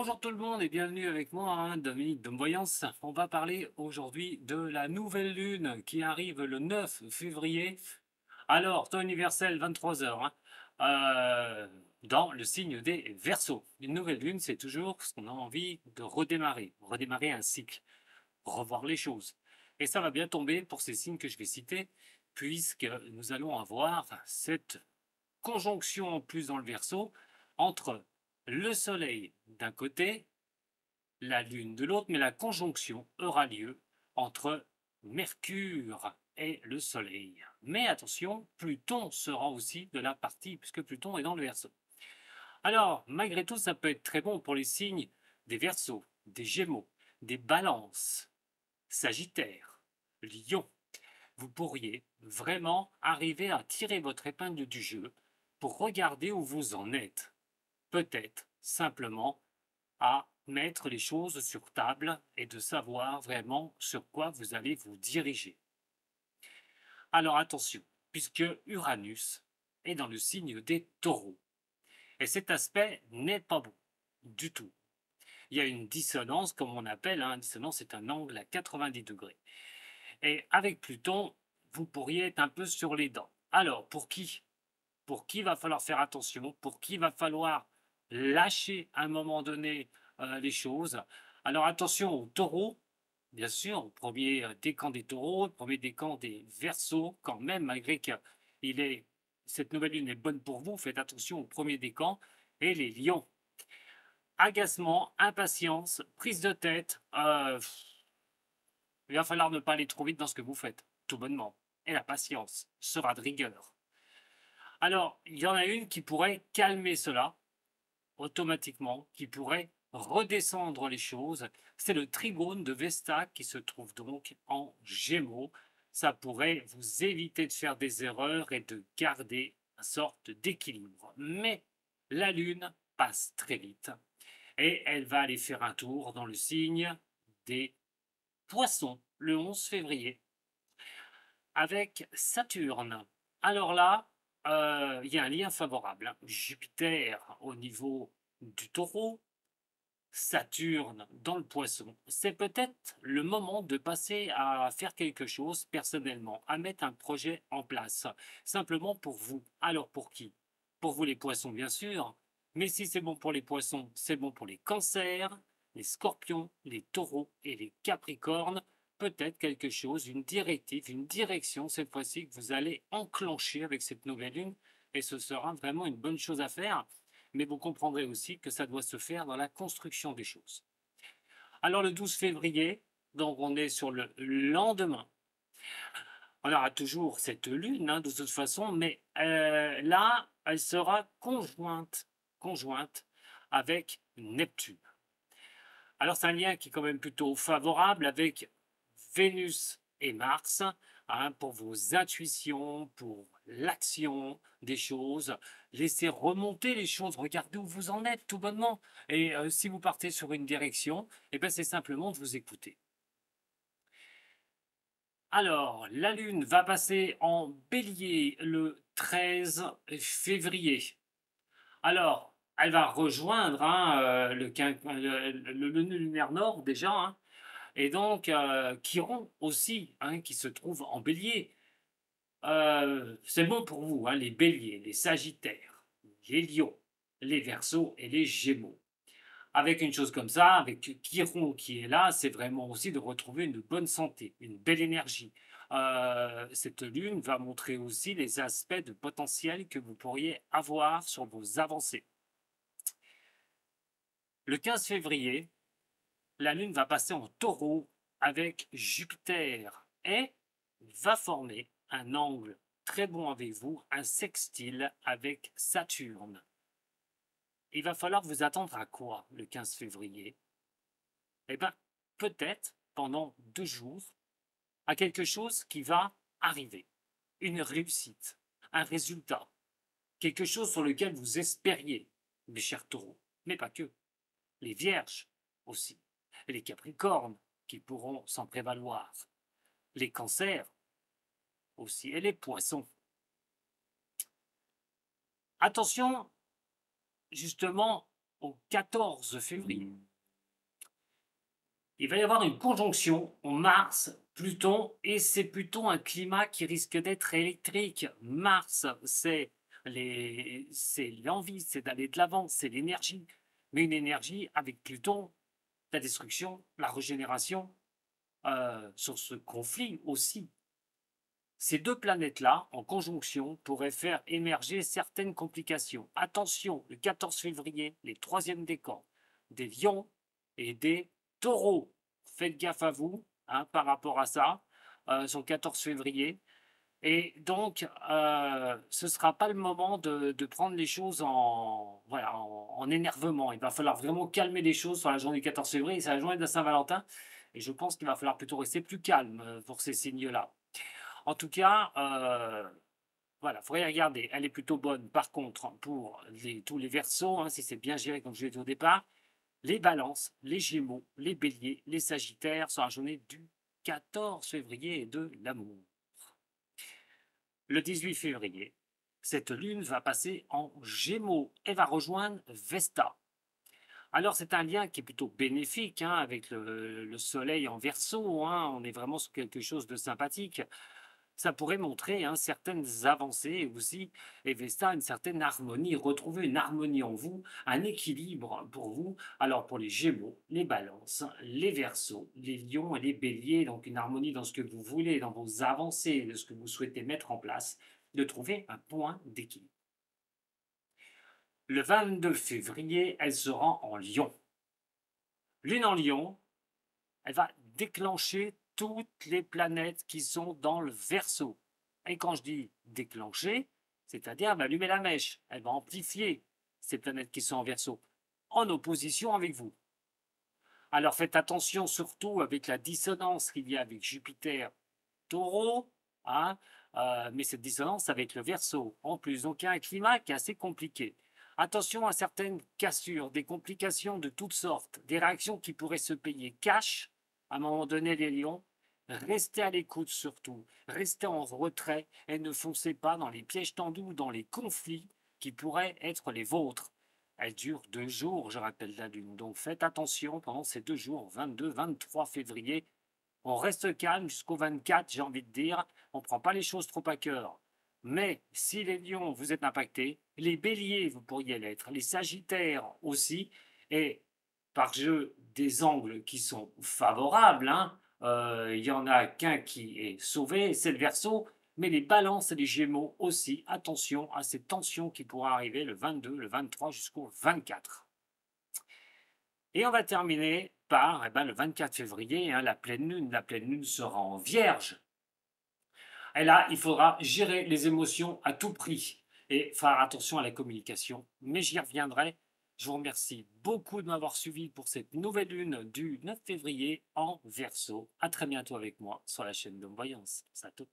Bonjour tout le monde et bienvenue avec moi, Dominique de Voyance. On va parler aujourd'hui de la nouvelle lune qui arrive le 9 février. Alors, temps universel 23 h, dans le signe des Verseaux. Une nouvelle lune, c'est toujours ce qu'on a envie de redémarrer un cycle, revoir les choses. Et ça va bien tomber pour ces signes que je vais citer, puisque nous allons avoir cette conjonction en plus dans le Verseau entre le Soleil d'un côté, la Lune de l'autre, mais la conjonction aura lieu entre Mercure et le Soleil. Mais attention, Pluton sera aussi de la partie, puisque Pluton est dans le Verseau. Alors, malgré tout, ça peut être très bon pour les signes des Verseaux, des Gémeaux, des Balances, Sagittaire, Lion. Vous pourriez vraiment arriver à tirer votre épingle du jeu pour regarder où vous en êtes. Peut-être simplement à mettre les choses sur table et de savoir vraiment sur quoi vous allez vous diriger. Alors attention, puisque Uranus est dans le signe des taureaux. Et cet aspect n'est pas bon du tout. Il y a une dissonance, comme on appelle, dissonance c'est un angle à 90 degrés. Et avec Pluton, vous pourriez être un peu sur les dents. Alors, pour qui? Pour qui va falloir faire attention? Pour qui va falloir lâcher à un moment donné les choses? Alors attention aux taureaux, bien sûr, au premier décan des taureaux, au premier décan des verseaux, quand même, malgré que cette nouvelle lune est bonne pour vous, faites attention au premier décan. Et les lions, agacement, impatience, prise de tête, il va falloir ne pas aller trop vite dans ce que vous faites, tout bonnement. Et la patience sera de rigueur. Alors, il y en a une qui pourrait calmer cela automatiquement, qui pourrait redescendre les choses. C'est le trigone de Vesta qui se trouve donc en Gémeaux. Ça pourrait vous éviter de faire des erreurs et de garder une sorte d'équilibre. Mais la Lune passe très vite et elle va aller faire un tour dans le signe des Poissons le 11 février avec Saturne. Alors là, il y a un lien favorable. Jupiter au niveau du taureau, Saturne dans le poisson. C'est peut-être le moment de passer à faire quelque chose personnellement, à mettre un projet en place, simplement pour vous. Alors pour qui? Pour vous les poissons, bien sûr, mais si c'est bon pour les poissons, c'est bon pour les cancers, les scorpions, les taureaux et les capricornes. Peut-être quelque chose, une directive, une direction cette fois-ci que vous allez enclencher avec cette nouvelle lune et ce sera vraiment une bonne chose à faire, mais vous comprendrez aussi que ça doit se faire dans la construction des choses. Alors le 12 février, donc on est sur le lendemain. On aura toujours cette lune de toute façon, mais là, elle sera conjointe avec Neptune. Alors c'est un lien qui est quand même plutôt favorable avec Vénus et Mars, pour vos intuitions, pour l'action des choses. Laissez remonter les choses, regardez où vous en êtes tout bonnement. Et si vous partez sur une direction, c'est simplement de vous écouter. Alors, la Lune va passer en Bélier le 13 février. Alors, elle va rejoindre le lunaire nord déjà, et donc Chiron aussi, qui se trouve en Bélier. C'est bon pour vous, les Béliers, les Sagittaires, les Lions, les Verseaux et les Gémeaux. Avec une chose comme ça, avec Chiron qui est là, c'est vraiment aussi de retrouver une bonne santé, une belle énergie. Cette lune va montrer aussi les aspects de potentiel que vous pourriez avoir sur vos avancées. Le 15 février, la lune va passer en taureau avec Jupiter et va former un angle très bon avec vous, un sextile avec Saturne. Il va falloir vous attendre à quoi le 15 février? Eh bien, peut-être pendant 2 jours, à quelque chose qui va arriver. Une réussite, un résultat, quelque chose sur lequel vous espériez, mes chers taureaux, mais pas que. Les vierges aussi, et les capricornes qui pourront s'en prévaloir, les cancers aussi, et les poissons. Attention, justement, au 14 février. Il va y avoir une conjonction en Mars, Pluton, et c'est plutôt un climat qui risque d'être électrique. Mars, c'est l'envie, c'est d'aller de l'avant, c'est l'énergie. Mais une énergie avec Pluton, la destruction, la régénération, sur ce conflit aussi. Ces deux planètes-là, en conjonction, pourraient faire émerger certaines complications. Attention, le 14 février, les troisièmes décans, des lions et des taureaux. Faites gaffe à vous hein, par rapport à ça, sur le 14 février. Et donc, ce ne sera pas le moment de prendre les choses voilà, en énervement. Il va falloir vraiment calmer les choses sur la journée du 14 février. C'est la journée de la Saint-Valentin. Et je pense qu'il va falloir plutôt rester plus calme pour ces signes-là. En tout cas, voilà, il faudrait regarder. Elle est plutôt bonne, par contre, pour tous les Verseaux, hein, si c'est bien géré, comme je l'ai dit au départ. Les Balances, les Gémeaux, les Béliers, les Sagittaires sur la journée du 14 février et de l'amour. Le 18 février, cette lune va passer en Gémeaux et va rejoindre Vesta. Alors c'est un lien qui est plutôt bénéfique hein, avec le Soleil en Verseau. Hein, on est vraiment sur quelque chose de sympathique. Ça pourrait montrer hein, certaines avancées aussi, et Vesta, une certaine harmonie, retrouver une harmonie en vous, un équilibre pour vous. Alors pour les Gémeaux, les Balances, les Verseaux, les Lions et les Béliers, donc une harmonie dans ce que vous voulez, dans vos avancées, de ce que vous souhaitez mettre en place, de trouver un point d'équilibre. Le 22 février, elle sera en Lion. Lune en Lion, elle va déclencher toutes les planètes qui sont dans le Verseau. Et quand je dis déclencher, c'est-à-dire elle va allumer la mèche, elle va amplifier ces planètes qui sont en Verseau, en opposition avec vous. Alors faites attention surtout avec la dissonance qu'il y a avec Jupiter Taureau, hein, mais cette dissonance avec le Verseau en plus. Donc il y a un climat qui est assez compliqué. Attention à certaines cassures, des complications de toutes sortes, des réactions qui pourraient se payer cash à un moment donné, les lions. Restez à l'écoute surtout, restez en retrait et ne foncez pas dans les pièges tendus ou dans les conflits qui pourraient être les vôtres. Elle dure 2 jours, je rappelle la lune, donc faites attention pendant ces 2 jours, 22-23 février. On reste calme jusqu'au 24, j'ai envie de dire, on ne prend pas les choses trop à cœur. Mais si les lions, vous êtes impactés, les béliers, vous pourriez l'être, les sagittaires aussi, et par jeu des angles qui sont favorables, hein, il y en a qu'un qui est sauvé, c'est le Verseau, mais les balances et les gémeaux aussi, attention à ces tensions qui pourraient arriver le 22, le 23 jusqu'au 24. Et on va terminer par le 24 février, hein, la pleine lune. La pleine lune sera en Vierge. Et là, il faudra gérer les émotions à tout prix et faire attention à la communication. Mais j'y reviendrai. Je vous remercie beaucoup de m'avoir suivi pour cette nouvelle lune du 9 février en Verseau. À très bientôt avec moi sur la chaîne de Voyance. Salut.